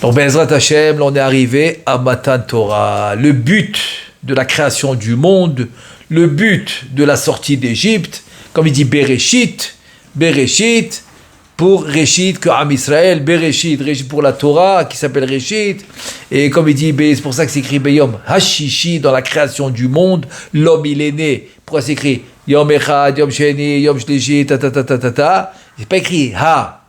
Donc, Bezrat Hashem, on est arrivé à Matan Torah. Le but de la création du monde, le but de la sortie d'Égypte, comme il dit Bereshit, pour Réchit, que Am Israël, Bereshit, Réchit pour la Torah, qui s'appelle Réchit, et comme il dit, c'est pour ça que c'est écrit Beyom Hashishi, dans la création du monde, l'homme il est né. Pourquoi c'est écrit Yom Echad, Yom Sheni, Yom Shlishi, c'est pas écrit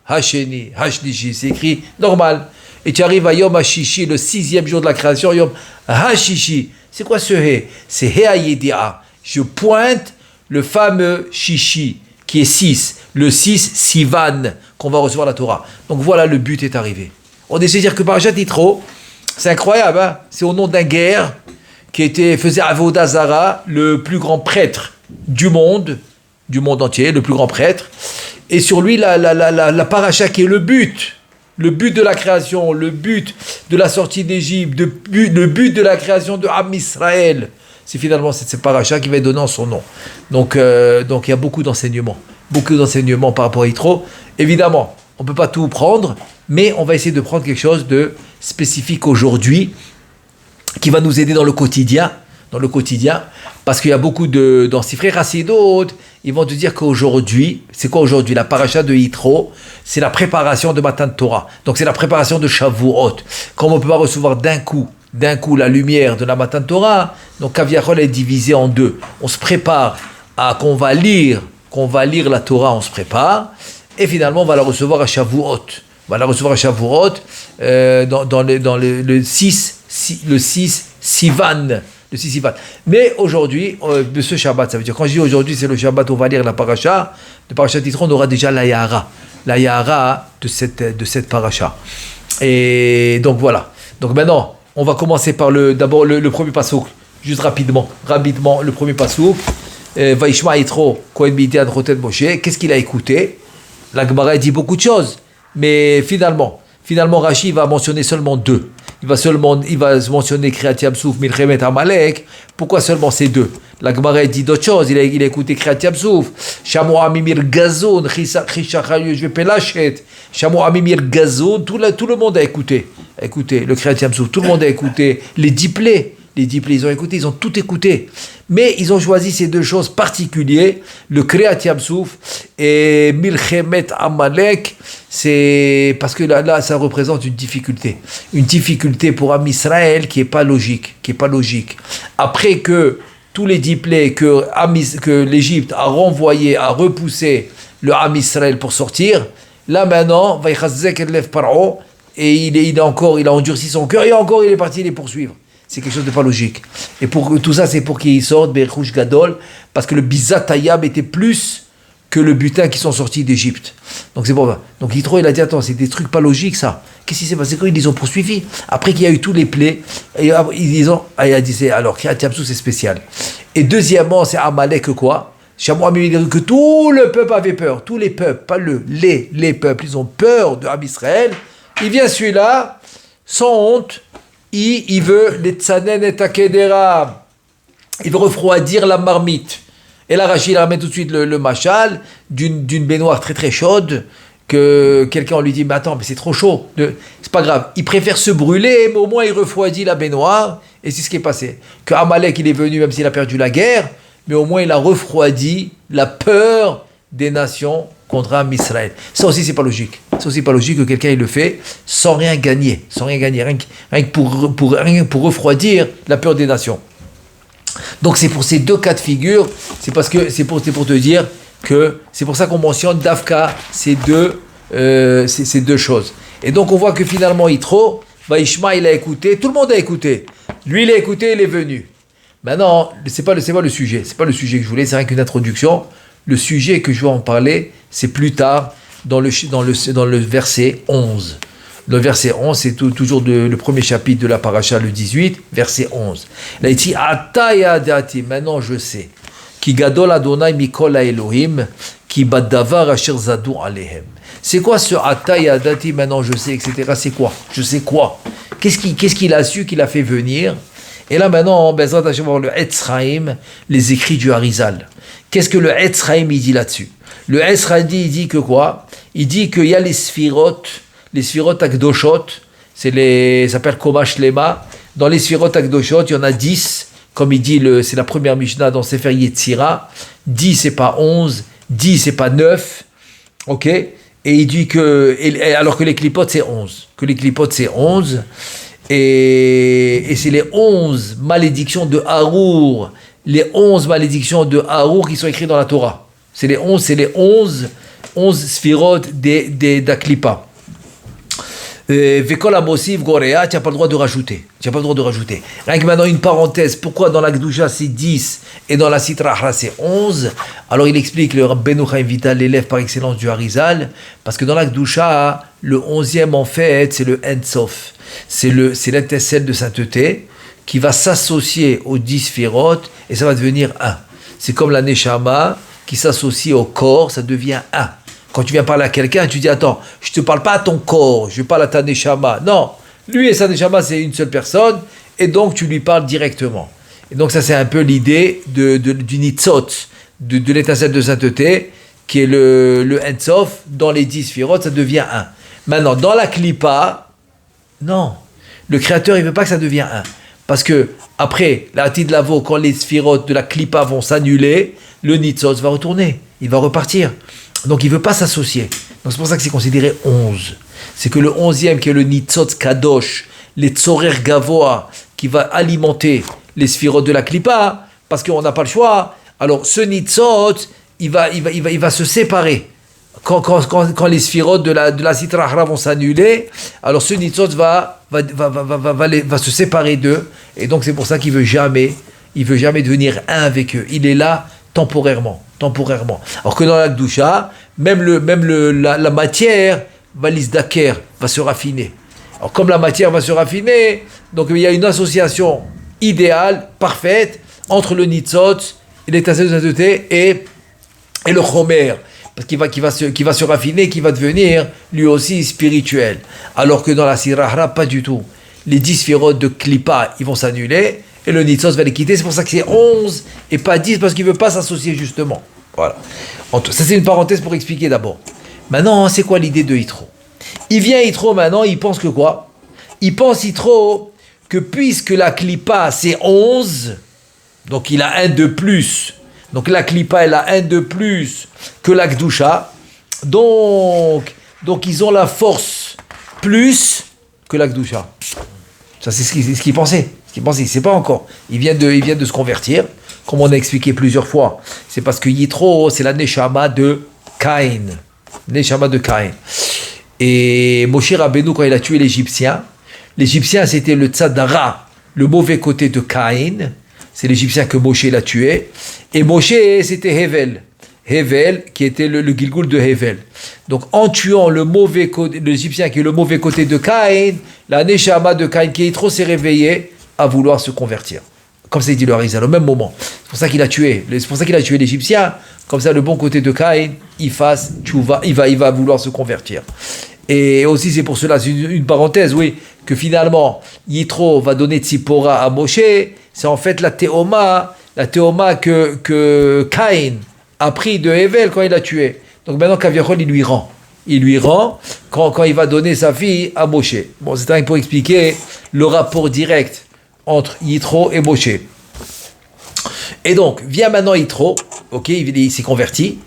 Hasheni, Hashlishi, c'est écrit normal. Et tu arrives à Yom Hashishi, le 6e jour de la création, Yom Hashishi. C'est quoi ce He? C'est He Hayedia. Je pointe le fameux Shishi, qui est 6, le 6 Sivan, qu'on va recevoir la Torah. Donc voilà, le but est arrivé. On essaie de dire que Parashat Yitro, c'est incroyable, hein, c'est au nom d'un guerre qui faisait Avodah Zara, le plus grand prêtre du monde entier, le plus grand prêtre. Et sur lui, la paracha qui est le but de la création, le but de la sortie d'Égypte, le but de la création de Am Israël, c'est finalement cette paracha qui va être donnée en son nom. Donc il y a beaucoup d'enseignements par rapport à Yitro. Évidemment, on ne peut pas tout prendre, mais on va essayer de prendre quelque chose de spécifique aujourd'hui, qui va nous aider dans le quotidien, parce qu'il y a beaucoup dans Sifrei Chassidut, ils vont te dire qu'aujourd'hui, c'est quoi aujourd'hui? La paracha de Yitro, c'est la préparation de Matan Torah. Donc c'est la préparation de Shavuot. Comme on ne peut pas recevoir d'un coup la lumière de la Matan Torah, donc Kaviachol est divisé en deux. On se prépare à qu'on va lire la Torah, on se prépare, et finalement on va la recevoir à Shavuot. Dans le 6 Sivan. Le 6 Sivan. Mais aujourd'hui, de ce Shabbat, ça veut dire, quand je dis aujourd'hui, c'est le Shabbat, on va lire la paracha. De paracha Yitro, on aura déjà la Yahara de cette paracha. Et donc voilà. Donc maintenant, on va commencer par d'abord le premier pasouk, juste rapidement, le premier pasouk. Vaishma Yitro, Kohen Midian Chotet Moshe. Qu'est-ce qu'il a écouté? La Gemara dit beaucoup de choses, mais finalement, Rashi va mentionner seulement deux. Il va mentionner Kriyat Yam-Souf, Milchemet Amalek. Pourquoi seulement ces deux? La Gemara dit d'autres choses. Il a écouté Kriyat Yam-Souf. Shamo Amimir Gazon, je Pelachet. Shamo Amimir Gazon. Tout le monde a écouté. Le Kriyat Yam-Souf. Tout le monde a écouté. Les diplés, ils ont écouté, ils ont tout écouté. Mais ils ont choisi ces deux choses particulières, le Kriyat Yam-Souf et Milchemet Amalek, c'est parce que là, ça représente une difficulté pour Am Israël qui est pas logique. Après que tous les diplés que l'Égypte a repoussé le Am Israël pour sortir, là maintenant, Vaïchazzek Elef Paro, et il a endurci son cœur, et encore il est parti les poursuivre. C'est quelque chose de pas logique. Et pour tout ça, c'est pour qu'ils sortent Berouch Gadol, parce que le Bizat Tayyab était plus que le butin qui sont sortis d'Égypte. Donc c'est pour ça. Donc Yitro, il a dit, attends, c'est des trucs pas logiques ça. Qu'est-ce qui s'est passé quand ils les ont poursuivis? Après qu'il y a eu tous les plaies, il a dit, alors Kriyat Yam-Souf c'est spécial. Et deuxièmement, c'est Amalek quoi? Que tout le peuple avait peur. Tous les peuples, pas les peuples, ils ont peur de Am Israël. Il vient celui-là, sans honte. Il veut les tzanen et takedera. Il veut refroidir la marmite. Et là, Rachid ramène tout de suite le machal d'une baignoire très très chaude, que quelqu'un lui dit, mais attends, mais c'est trop chaud. C'est pas grave. Il préfère se brûler, mais au moins il refroidit la baignoire. Et c'est ce qui est passé. Que Amalek, il est venu, même s'il a perdu la guerre, mais au moins il a refroidi la peur des nations contre Am Israël. Ça aussi, c'est pas logique. Que quelqu'un il le fait sans rien gagner, rien que pour refroidir la peur des nations. Donc c'est pour ces deux cas de figure, c'est pour te dire que c'est pour ça qu'on mentionne Dafka ces deux choses. Et donc on voit que finalement Yitro, Vaishma il a écouté, tout le monde a écouté. Lui il a écouté, il est venu. Maintenant, c'est pas le sujet que je voulais, c'est rien qu'une introduction. Le sujet que je vais en parler, c'est plus tard dans le verset 11. Le verset 11, c'est toujours le premier chapitre de la paracha, le 18, verset 11. Là, il dit, Ataya dati, maintenant je sais, Ki gadol Adonai mikol Elohim, Ki badavar asher zadu alehem. C'est quoi ce Ataya dati, maintenant je sais, etc. C'est quoi? Je sais quoi? Qu'est-ce qu'il a su, qu'il a fait venir? Et là maintenant, Bezrat Hashem, le Etzraïm, les écrits du Harizal. Qu'est-ce que le Etzraïm il dit là-dessus? Le Etzraïm il dit que quoi? Il dit qu'il y a les Sphirot Akdoshot, ça s'appelle Komash Lema. Dans les Sfirot Akdoshot, il y en a 10. Comme il dit, c'est la première Mishnah dans Sefer Yetzira. 10, c'est pas 11. 10, c'est pas 9. Ok? Et il dit alors que les clipotes, c'est 11. Que les clipotes, c'est 11. Et c'est les 11 malédictions de Harour. Les 11 malédictions de Harour qui sont écrites dans la Torah. C'est les 11 Sfirot d'Aklipa. Vekol Amosiv Gorea, tu n'as pas le droit de rajouter. Rien que maintenant, une parenthèse. Pourquoi dans la Gdusha c'est 10 et dans la Sitra Achra c'est 11? Alors il explique, le Rabbeinu Chaim Vital, l'élève par excellence du Harizal, parce que dans la Gdusha, le 11e en fait, c'est le Ein Sof. C'est l'étincelle de sainteté qui va s'associer aux 10 Sfirot et ça va devenir un. C'est comme la Neshama qui s'associe au corps, ça devient un. Quand tu viens parler à quelqu'un, tu dis, attends, je ne te parle pas à ton corps, je parle à ta Neshama. Non, lui et sa Neshama, c'est une seule personne, et donc tu lui parles directement. Et donc ça, c'est un peu l'idée du Nitzot, de l'étincelle de sainteté, qui est le Ein Sof. Dans les 10 Sfirot, ça devient un. Maintenant, dans la Klippa, non, le Créateur, il ne veut pas que ça devienne un. Parce que, après, la Hatid Lavo, quand les Sfirot de la Klippa vont s'annuler, le Nitzot va retourner, il va repartir. Donc il ne veut pas s'associer. Donc c'est pour ça que c'est considéré 11. C'est que le 11e, qui est le Nitzot Kadosh, les Tzorer Gavoa, qui va alimenter les Sfirot de la Klippa, parce qu'on n'a pas le choix. Alors ce Nitzot, il va se séparer. Quand les Sfirot de la Sitra Achra vont s'annuler, alors ce Nitzot va se séparer d'eux. Et donc c'est pour ça qu'il ne veut jamais devenir un avec eux. Il est là temporairement. Alors que dans la Gdusha, même la matière va se raffiner. Alors comme la matière va se raffiner, donc il y a une association idéale, parfaite, entre le Nitzot et l'étincelle de sainteté et le Chomer, parce qu'il va se raffiner, qui va devenir lui aussi spirituel. Alors que dans la Sitra Achra, pas du tout. Les 10 Sfirot de Klippa, ils vont s'annuler, et le Nitzot va les quitter. C'est pour ça que c'est 11 et pas 10, parce qu'il ne veut pas s'associer justement. Voilà. Ça, c'est une parenthèse pour expliquer d'abord. Maintenant, c'est quoi l'idée de Yitro? Il vient Yitro maintenant, il pense que quoi? Il pense Yitro que puisque la Klippa, c'est 11, donc il a un de plus. Donc la Klippa, elle a un de plus que la Gdusha. Donc ils ont la force plus que la Gdusha. Ça, c'est ce qu'il pensait. Il ne sait pas encore. Il vient de se convertir. Comme on a expliqué plusieurs fois. C'est parce que Yitro, c'est la Neshama de Caïn. Et Moshe Rabbeinu, quand il a tué l'Égyptien, c'était le Tzadara, le mauvais côté de Caïn. C'est l'Égyptien que Moshe l'a tué. Et Moshe, c'était Hevel. Hevel, qui était le Gilgul de Hevel. Donc, en tuant l'Égyptien qui est le mauvais côté de Caïn, la Neshama de Caïn, qui est trop, s'est réveillée à vouloir se convertir. Comme ça, il dit le Harizal, au même moment. C'est pour ça qu'il a tué l'Égyptien. Comme ça, le bon côté de Caïn, il va vouloir se convertir. Et aussi, c'est pour cela, c'est une parenthèse, oui, que finalement, Yitro va donner Tzipora à Moshe. C'est en fait la théoma que Caïn a pris de Hevel quand il l'a tué. Donc maintenant, Kaviachol, il lui rend quand il va donner sa fille à Moshe. Bon, c'est un pour expliquer le rapport direct entre Yitro et Moshe. Et donc, vient maintenant Yitro, ok, il s'est converti,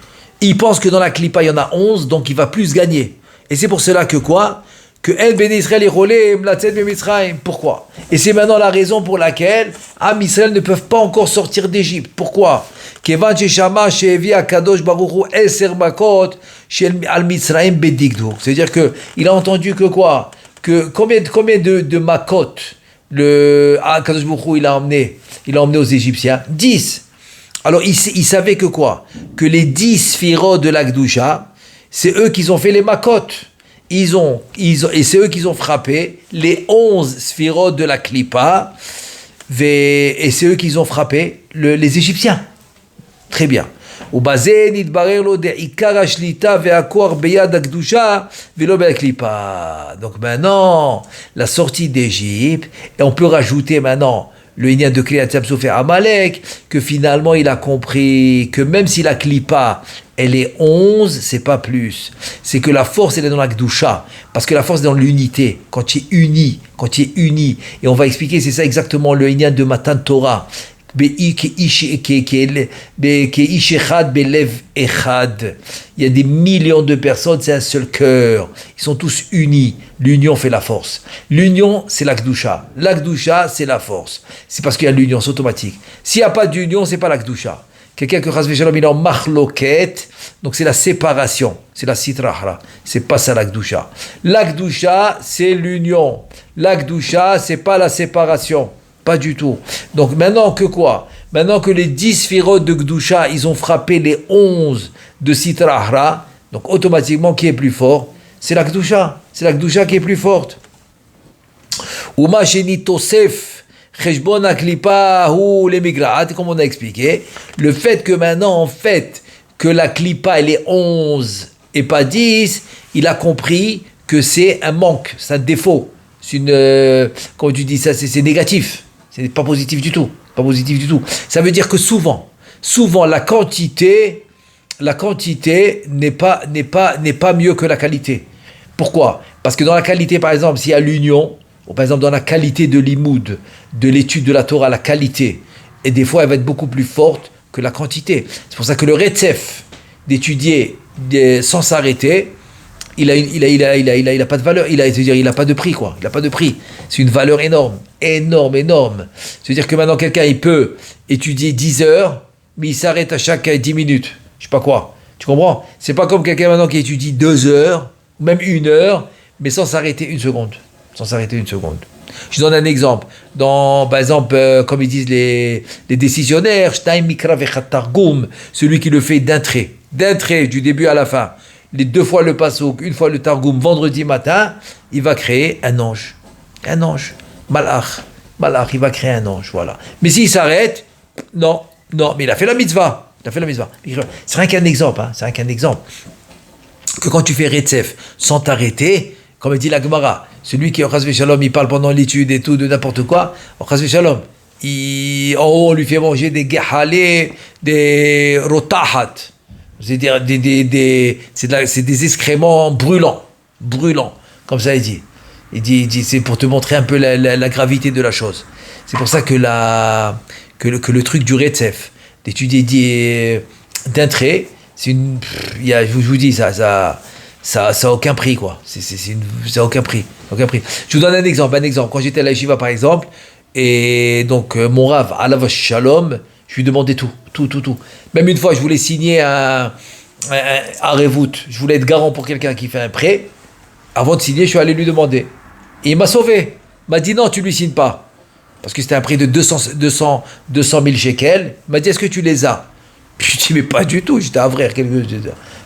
il pense que dans la Klippa, il y en a 11, donc il va plus gagner. Et c'est pour cela que quoi? Que El Ben Israël est rolé, Mlatzet Ben Mitzrayim. Pourquoi? Et c'est maintenant la raison pour laquelle Am Israël ne peuvent pas encore sortir d'Égypte. Pourquoi? Kevan Sheshama Shevi Akadosh Baruch Hu Eser Makot Shel Al Mitzrayim Bedigdu. C'est-à-dire que il a entendu que quoi? Que combien de Makot Akadosh Baruch Hu il a emmené aux Égyptiens? 10. Alors il savait que quoi? Que les 10 Sfirot de la Gdusha, c'est eux qui ont fait les Makot. Et c'est eux qui ont frappé les 11 Sfirot de la Klippa, et c'est eux qui ont frappé les Égyptiens. Très bien. Donc maintenant, la sortie d'Égypte, et on peut rajouter maintenant le Inyan de Kriyat Sofer Amalek, que finalement il a compris que même si la Klippa, elle est 11, c'est pas plus. C'est que la force, elle est dans la Gdusha. Parce que la force est dans l'unité. Quand tu es uni. Et on va expliquer, c'est ça exactement le Inyan de Matan Torah. Il y a des millions de personnes, c'est un seul cœur. Ils sont tous unis. L'union fait la force. L'union, c'est la Gdusha. La Gdusha, c'est la force. C'est parce qu'il y a l'union, c'est automatique. S'il n'y a pas d'union, c'est pas la Gdusha. Quelqu'un que Chas Shalom il est en machloket, donc c'est la séparation, c'est la sitrahra, c'est pas ça la Gdusha. La Gdusha, c'est l'union. La Gdusha, c'est pas la séparation, pas du tout. Donc maintenant que quoi? Maintenant que les 10 sphirotes de Gdusha, ils ont frappé les 11 de sitrahra, donc automatiquement, qui est plus fort? C'est la Gdusha. C'est la Gdusha qui est plus forte. Uma sheni tosef. Cheshbon Aklipa ou les migraat, comme on a expliqué, le fait que maintenant, en fait, que la Klipa, elle est 11 et pas 10, il a compris que c'est un manque, c'est un défaut. C'est une, comment tu dis ça, c'est négatif. C'est pas positif du tout. Pas positif du tout. Ça veut dire que souvent, la quantité n'est pas mieux que la qualité. Pourquoi? Parce que dans la qualité, par exemple, s'il y a l'union, ou par exemple dans la qualité de l'imoud, de l'étude de la Torah, la qualité, et des fois elle va être beaucoup plus forte que la quantité. C'est pour ça que le retzef d'étudier sans s'arrêter, il a pas de valeur, il a pas de prix quoi, il a pas de prix. C'est une valeur énorme. C'est-à-dire que maintenant quelqu'un il peut étudier 10 heures, mais il s'arrête à chaque 10 minutes. Je sais pas quoi. Tu comprends? C'est pas comme quelqu'un maintenant qui étudie 2 heures, ou même 1 heure, mais sans s'arrêter une seconde. Je donne un exemple. Par exemple, comme ils disent les décisionnaires, celui qui le fait d'un trait, du début à la fin, les 2 fois le passouk, 1 fois le targoum, vendredi matin, il va créer un ange. Malach, il va créer un ange, voilà. Mais s'il s'arrête, non, mais il a fait la mitzvah. C'est rien qu'un exemple, que quand tu fais Retzef sans t'arrêter, comme dit la Gemara, celui qui, au Chas Shalom, il parle pendant l'étude et tout, de n'importe quoi, au Chas Shalom, en haut, on lui fait manger des gehalé, des rotahat. C'est-à-dire c'est des excréments brûlants, comme ça il dit. Il dit c'est pour te montrer un peu la gravité de la chose. C'est pour ça que le truc du Retzef, d'étudier d'un trait, je vous dis, ça a aucun prix, quoi. Ça a aucun prix. Je vous donne un exemple. Quand j'étais à la Yeshiva, par exemple, et donc mon Rav, Alav Shalom, je lui demandais tout. Même une fois, je voulais signer un Revout. Je voulais être garant pour quelqu'un qui fait un prêt. Avant de signer, je suis allé lui demander. Et il m'a sauvé. Il m'a dit non, tu lui signes pas. Parce que c'était un prix de 200 000 shekels. Il m'a dit, est-ce que tu les as? Je lui ai dit, mais pas du tout. J'étais un frère,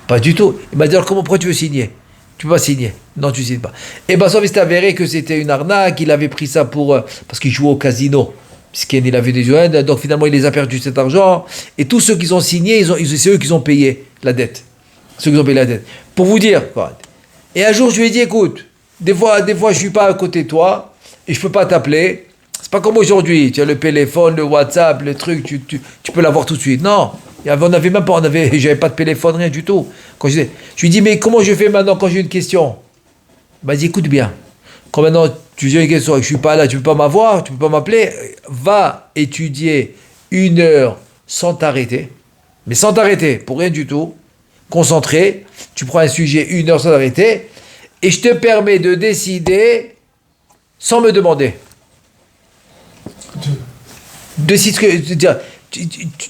pas du tout. Il m'a dit, alors pourquoi tu veux signer? Tu peux pas signer. Non, tu signes pas. Et sauf il s'est avéré que c'était une arnaque. Il avait pris ça parce qu'il jouait au casino. Puisqu'il avait des joints. Donc finalement, il les a perdu cet argent. Et tous ceux qui ont signé, c'est eux qui ont payé la dette. Pour vous dire, quoi. Et un jour, je lui ai dit, écoute, des fois, je suis pas à côté de toi et je peux pas t'appeler. C'est pas comme aujourd'hui. Tu as le téléphone, le WhatsApp, le truc, tu peux l'avoir tout de suite. Non. J'avais pas de téléphone, rien du tout. Je lui dis, mais comment je fais maintenant quand j'ai une question? Il m'a dit, écoute bien. Quand maintenant tu as une question et que je suis pas là, tu peux pas m'avoir, tu peux pas m'appeler, va étudier 1 heure sans t'arrêter. Mais sans t'arrêter, pour rien du tout. Concentré. Tu prends un sujet 1 heure sans t'arrêter. Et je te permets de décider sans me demander. Décide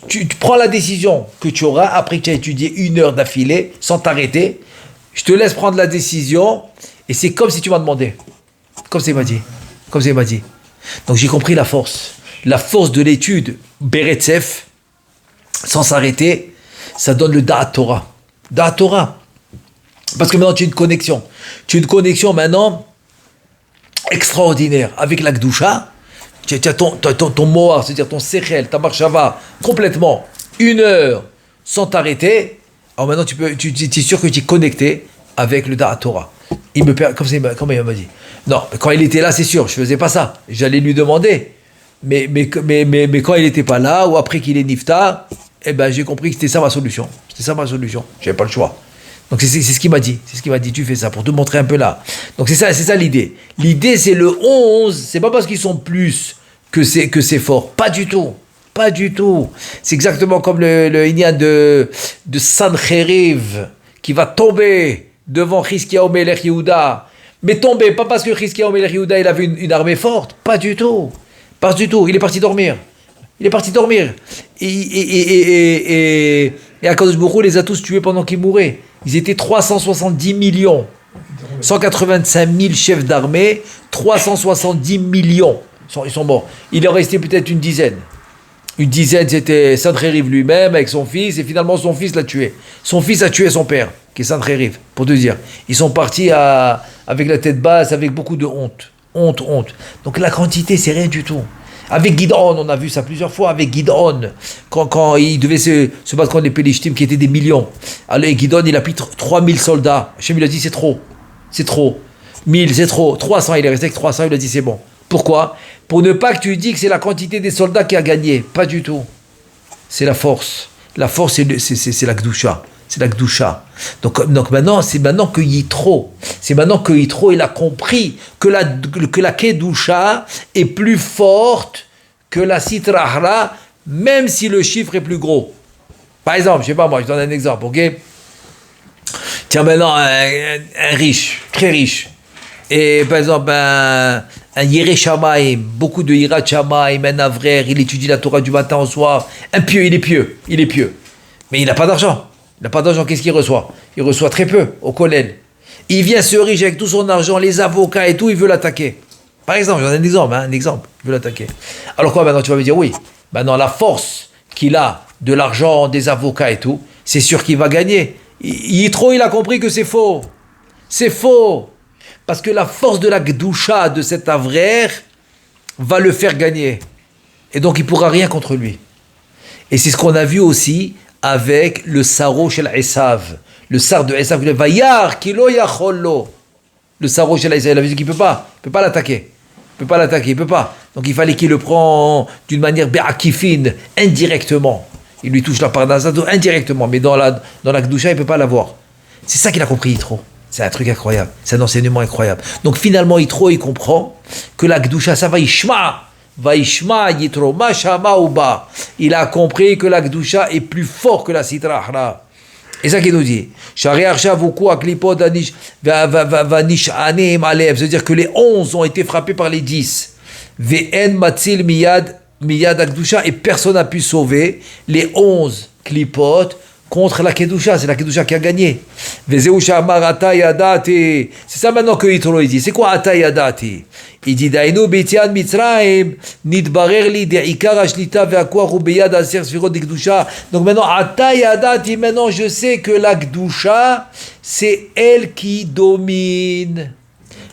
tu prends la décision que tu auras après que tu as étudié 1 heure d'affilée sans t'arrêter. Je te laisse prendre la décision et c'est comme si tu m'as demandé. Comme ça il m'a dit. Donc j'ai compris la force de l'étude Beretzef sans s'arrêter. Ça donne le Da'at Torah. Parce que maintenant tu as une connexion. Maintenant extraordinaire avec la Gdusha. Tu as ton Moar, c'est-à-dire ton Sechel, ta Marshava, complètement, 1 heure, sans t'arrêter. Alors maintenant, tu es sûr que tu es connecté avec le Da'at Torah. Comme il m'a dit. Non, quand il était là, c'est sûr, je faisais pas ça. J'allais lui demander. Mais quand il n'était pas là, ou après qu'il est nifta, eh ben, j'ai compris que c'était ça ma solution. C'était ça ma solution. J'avais pas le choix. Donc c'est ce qu'il m'a dit. C'est ce qu'il m'a dit. Tu fais ça pour te montrer un peu là. Donc c'est ça l'idée. L'idée c'est le 11. C'est pas parce qu'ils sont plus que c'est fort. Pas du tout. Pas du tout. C'est exactement comme le Inyan de Sancheriv qui va tomber devant Chizkiyahu Melech Yehuda. Mais tomber, pas parce que Chizkiyahu Melech Yehuda il avait une armée forte. Pas du tout. Pas du tout. Il est parti dormir. Il est parti dormir. Et Akadosh Baruch Hu les a tous tués pendant qu'ils mouraient. Ils étaient 370 millions. 185 000 chefs d'armée, 370 millions. Ils sont morts. Il en restait peut-être une dizaine. Une dizaine, c'était Sancheriv lui-même avec son fils, et finalement son fils l'a tué. Son fils a tué son père, qui est Sancheriv, pour te dire. Ils sont partis avec la tête basse, avec beaucoup de honte. Honte. Donc la quantité, c'est rien du tout. Avec Gid'on, on a vu ça plusieurs fois, avec Gid'on, quand il devait se battre contre les Pélishtim qui étaient des millions. Alors Gid'on, il a pris 3000 soldats. Hachem, il a dit c'est trop. 1000, c'est trop. 300, il est resté avec 300, il a dit c'est bon. Pourquoi? Pour ne pas que tu dis que c'est la quantité des soldats qui a gagné. Pas du tout. C'est la force. La force, c'est la Gdusha. C'est la Gdusha. Donc maintenant, c'est maintenant que Yitro. C'est maintenant que Yitro, il a compris que la Kedusha est plus forte que la Sitra Achra, même si le chiffre est plus gros. Par exemple, je sais pas moi, je donne un exemple, ok? Tiens, maintenant, un riche, très riche. Et par exemple, un Yeré Shamaim, beaucoup de Yirat Shamaim, un Avrer, il étudie la Torah du matin au soir. Un pieux, il est pieux. Mais il n'a pas d'argent. Qu'est-ce qu'il reçoit? Il reçoit très peu au Kollel. Il vient se riche avec tout son argent, les avocats et tout, il veut l'attaquer. Par exemple, j'en ai un exemple, il veut l'attaquer. Alors quoi, maintenant tu vas me dire, oui, maintenant la force qu'il a de l'argent, des avocats et tout, c'est sûr qu'il va gagner. Yitro, il a compris que c'est faux. C'est faux. Parce que la force de la Gdusha de cet Avrer va le faire gagner. Et donc il ne pourra rien contre lui. Et c'est ce qu'on a vu aussi avec le Saro shel Esav. Le Sar de Esav, le Vayar, Kilo Yachollo. Le Saro shel Esav, il a vu qu'il ne peut pas l'attaquer. Il peut pas. Donc il fallait qu'il le prenne d'une manière be'akifine, indirectement. Il lui touche la parnasado indirectement, mais dans la Gdusha, il ne peut pas l'avoir. C'est ça qu'il a compris, Yitro. C'est un truc incroyable. C'est un enseignement incroyable. Donc finalement, Yitro, il comprend que la Gdusha, ça va Yishma Yitro, ma shama uba. Il a compris que la Gdusha est plus fort que la Sitra Achra. Et ça qu'il nous dit. C'est-à-dire que les 11 ont été frappés par les 10. Ve'en matzil miyad Gdusha, et personne n'a pu sauver les 11 klipot contre la Kedusha. C'est la Kedusha qui a gagné. C'est ça maintenant que Yitro dit. C'est quoi Ata Yadati? Il dit Dainu Betian Mitzraim Nidbarer li de'ikar ashlita ve'akoach ubeyad aser sfirot de Kedusha. Donc maintenant Ata Yadati, maintenant je sais que la Kedusha c'est elle qui domine.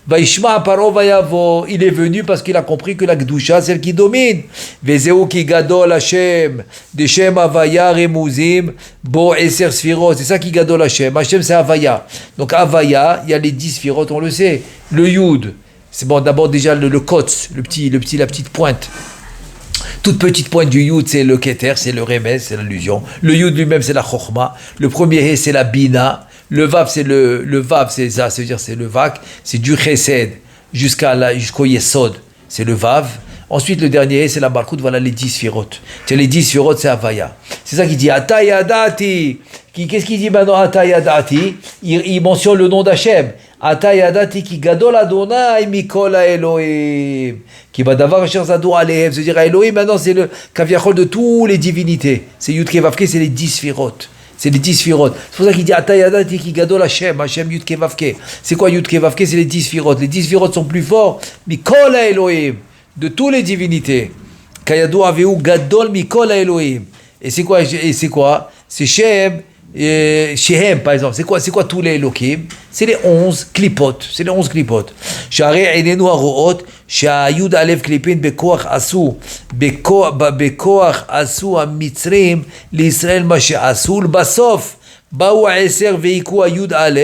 Vaishma Paro Vayavo, il est venu parce qu'il a compris que la Gdusha c'est elle qui domine. Vezeu ki gadol Hashem, Deshem Avaya Remuzim, Bo Eser Sfirot, c'est ça qui gadol Hashem. Hashem c'est Avaya. Donc Avaya, il y a les 10 Sfirot, on le sait. Le Yud, c'est bon, d'abord déjà le Kotz, la petite pointe. Toute petite pointe du Yud, c'est le Keter, c'est le Remez, c'est l'allusion. Le Yud lui-même, c'est la Chochma. Le premier He, c'est la Bina. Le Vav, c'est le Vav, c'est ça, c'est-à-dire c'est le Vak, c'est du Chesed jusqu'au Yesod, c'est le Vav. Ensuite, le dernier, c'est la Malchut, voilà les 10 Sfirot. C'est les 10 Sfirot, c'est Havaya. C'est ça qu'il dit, Ata Yadati. Qu'est-ce qu'il dit maintenant, Ata Yadati? Il mentionne le nom d'Hachem. Ata Yadati ki gadol Adonai mikol Elohim. Ki badavar asher zadu alehem. C'est-à-dire, Elohim, maintenant, c'est le kaviachol de toutes les divinités. C'est Yud Kevavke, c'est les 10 Sfirot. C'est les 10 Sfirot. C'est pour ça qu'il dit Atayadati ki gadol Hashem, Hashem Yud Kevavke. C'est quoi Yud Kevavke? C'est les 10 Sfirot. Les 10 Sfirot sont plus forts. Mikol Elohim. De toutes les divinités. Kayado aveu gadol mikol Elohim. Et c'est quoi? C'est Shem, Shehem, par exemple. C'est quoi tous les Elohim? C'est les 11 klipot. Share enenu haroot, שהיוד א' קליפין בכוח עשו המצרים לישראל מה שעשו, ולבסוף באו 10 והיכו היוד א'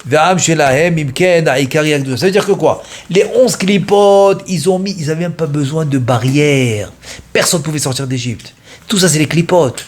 והעם שלהם, אם כן העיקר יקדוש. Ça veut dire que quoi? Les 11 clipotes, ils avaient même pas besoin de barrières. Personne ne pouvait sortir d'Égypte. Tout ça, c'est les clipotes.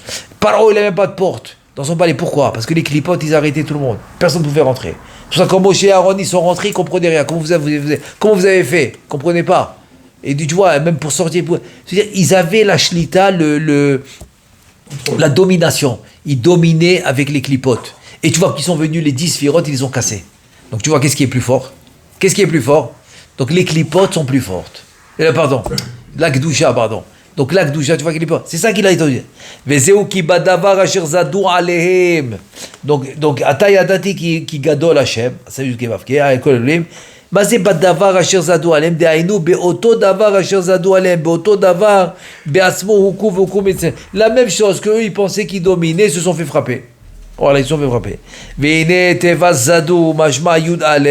Paro, il n'a même pas de porte dans son palais. Pourquoi? Parce que les clipotes, ils arrêtaient tout le monde. Personne ne pouvait rentrer. C'est pour ça que quand Moshe et Aaron, ils sont rentrés, ils ne comprenaient rien. Comment vous avez fait? Ils ne comprenaient pas. Et tu vois, même pour sortir... C'est-à-dire, ils avaient la shlita, la domination. Ils dominaient avec les clipotes. Et tu vois qu'ils sont venus, les 10 sphirotes, ils les ont cassés. Donc tu vois, qu'est-ce qui est plus fort? Qu'est-ce qui est plus fort? Donc les clipotes sont plus fortes. Pardon, la Gdusha, pardon. Donc la Gdusha, tu vois qu'il est plus fort. C'est ça qu'il a dit. Vezeu ki badavar asher zadou alehem. Donc atayadati ki gadol Hashem. C'est juste qui va faire. Ekol elim. מה זה בדבר אשר זדו עליהם? דהיינו באותו דבר אשר זדו עליהם, באותו דבר בעצמו הוכו והוכו מצלם. La même chose qu'eux, ils pensaient qu'ils dominaient, se sont fait frapper. Voilà, ils se sont fait frapper. והנה תיבה זדו, משמע י' א',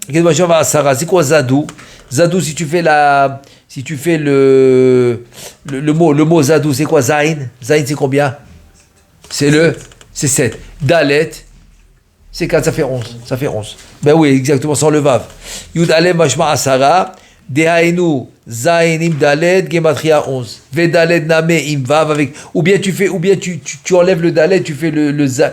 משמע 10. C'est quoi zadou? Zadou, si tu fais le mot zadou, c'est quoi zain? Zain, c'est combien? C'est 7. Dalet, c'est 4, ça fait 11. Ça fait 11. Ben oui, exactement, sans le vav. Yud alem mashma asara, dehainu zain im dalet, gematria 11. Ve dalet name im vav avec. Ou bien tu enlèves le dalet, tu fais le zain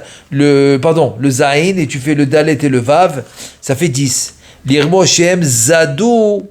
et tu fais le dalet et le vav, ça fait 10. L'irmo shem zadou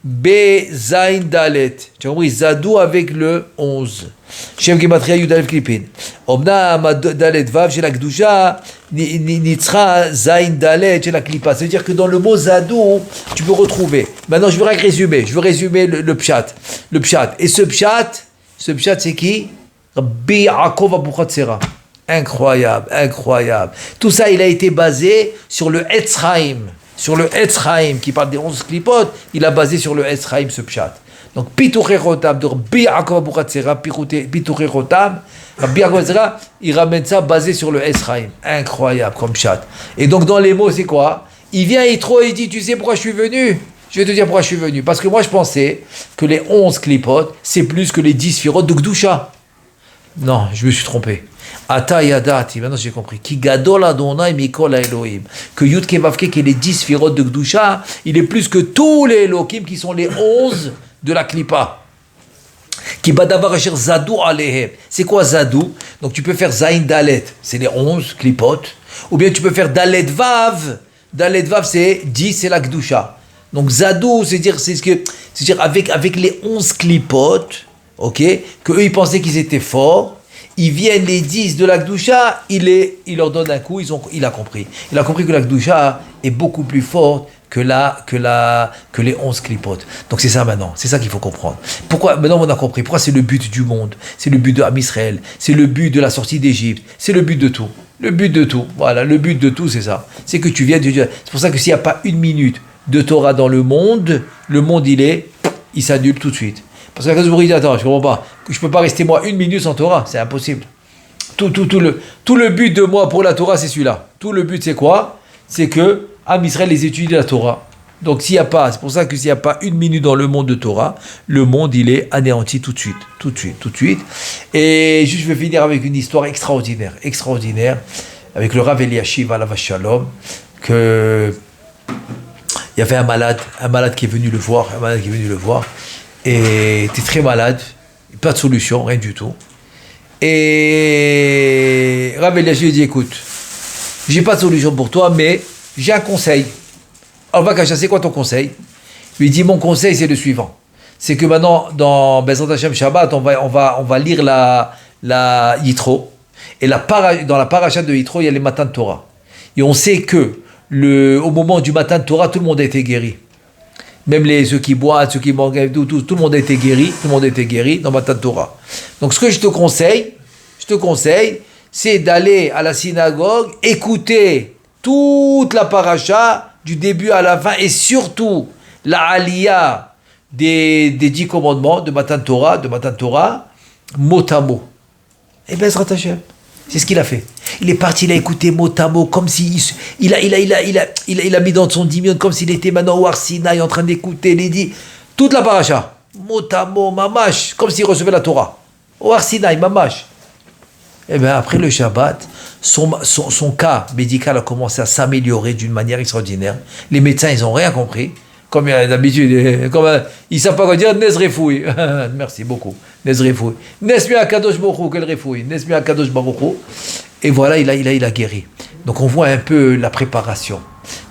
be zain dalet. Tu as compris, zadou avec le 11. Shem gematria yud alef klipin. Omna dalet vav chez la Gdusha. Nitzra zain dalet chez la klipa. C'est-à-dire que dans le mot zadou, tu peux retrouver. Maintenant, je veux résumer le pshat. Le pshat. Et ce pshat, c'est qui? Rabbi Yaakov Abuchatzera. Incroyable. Tout ça, il a été basé sur le Etzraim. Sur le Etzraim, qui parle des 11 clipotes, il a basé sur le Etzraim ce pshat. Donc, Pituché Rotam, de Rabbi Yaakov Abuchatzera, Pituché Rotam, Rabbi Yaakov Abuchatzera, il ramène ça basé sur le Etzraim. Incroyable comme pshat. Et donc, dans les mots, c'est quoi? Il vient Yitro et il dit, tu sais pourquoi je suis venu? Je vais te dire pourquoi je suis venu. Parce que moi, je pensais que les 11 clipotes, c'est plus que les 10 sphirotes de Gdusha. Non, je me suis trompé. Ata yadati, maintenant j'ai compris. Ki gadol Adonai mikol Elohim. Que Yud Kevavke, qui est les 10 sphirotes de Gdusha, il est plus que tous les Elohim qui sont les 11 de la Klippa. Qui badavar asher zadou alehem. C'est quoi zadou? Donc tu peux faire zain dalet, c'est les 11 klipotes. Ou bien tu peux faire dalet vav. Dalet vav c'est 10, c'est la Gdusha. Donc zadou, c'est-à-dire avec les 11 klipotes, ok, que eux ils pensaient qu'ils étaient forts. Ils viennent les 10 de la Gdusha, il leur donne un coup, il a compris. Il a compris que la Gdusha est beaucoup plus forte que les 11 clipotes. Donc c'est ça maintenant, c'est ça qu'il faut comprendre. Pourquoi, maintenant on a compris, pourquoi c'est le but du monde, c'est le but de Am Israël, c'est le but de la sortie d'Égypte, c'est le but de tout. Le but de tout, voilà, le but de tout c'est ça. C'est que tu viens de Dieu. C'est pour ça que s'il n'y a pas une minute de Torah dans le monde il s'annule tout de suite. Parce que la cause dit, attends, je comprends pas. Je peux pas rester moi une minute sans Torah, c'est impossible. Tout le but de moi pour la Torah, c'est celui-là. Tout le but, c'est quoi? C'est que Am Israël les étudie la Torah. Donc c'est pour ça que s'il n'y a pas une minute dans le monde de Torah, le monde il est anéanti tout de suite. Et juste je vais finir avec une histoire extraordinaire, avec le Rav Eliashiv alav shalom, que il y avait un malade qui est venu le voir, et était très malade, pas de solution, rien du tout. Et Rav Eliashiv dit, écoute, j'ai pas de solution pour toi, mais j'ai un conseil. Alors Vakasha, c'est quoi ton conseil? Je lui dis, mon conseil c'est le suivant. C'est que maintenant, dans Bezrat Hashem Shabbat, on va lire la Yitro. Et dans la paracha de Yitro, il y a les matins de Torah. Et on sait que au moment du matin de Torah, tout le monde a été guéri. Même ceux qui boivent, ceux qui mangent, tout le monde a été guéri. Tout le monde a été guéri dans le matin de Torah. Donc ce que je te conseille, c'est d'aller à la synagogue, écouter toute la paracha, du début à la fin, et surtout la aliyah des 10 commandements de Matan Torah, mot à mot. Et bien, c'est ce qu'il a fait. Il est parti, il a écouté mot à mot, comme si il a mis dans son dimion, comme s'il était maintenant au Har Sinaï en train d'écouter les 10, toute la paracha, mot à mot, mamash, comme s'il recevait la Torah. Au Har Sinaï, mamash. Et bien après le Shabbat, son cas médical a commencé à s'améliorer d'une manière extraordinaire. Les médecins, ils n'ont rien compris. comme d'habitude, ils ne savent pas quoi dire, Nezrefoui. Merci beaucoup. Nezrefoui. Nesmi Akadosh Baruch quel refoui. Nesmi Akadosh Baruch. Et voilà, il a guéri. Donc on voit un peu la préparation.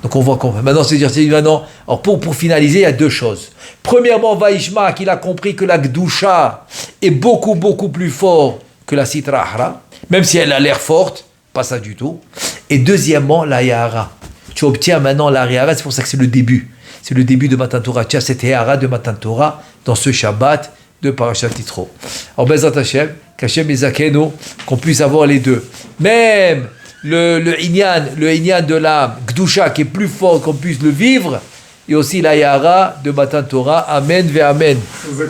Donc on voit qu'on maintenant c'est dire maintenant. Alors pour finaliser, il y a deux choses. Premièrement, Vaishma qu'il a compris que la Gdusha est beaucoup plus fort que la Sitra Ahra, même si elle a l'air forte, pas ça du tout. Et deuxièmement, la Yahara. Tu obtiens maintenant la Yahara, c'est pour ça que c'est le début. C'est le début de Matan Torah. Tu as cette Yahara de Matan Torah dans ce Shabbat de Parashat Yitro. Alors Bezat Hashem, qu'Hashem Ezakenu, qu'on puisse avoir les deux. Même le Inyan de la Gdusha qui est plus fort qu'on puisse le vivre, et aussi la Yahara de Matan Torah. Amen ve Amen.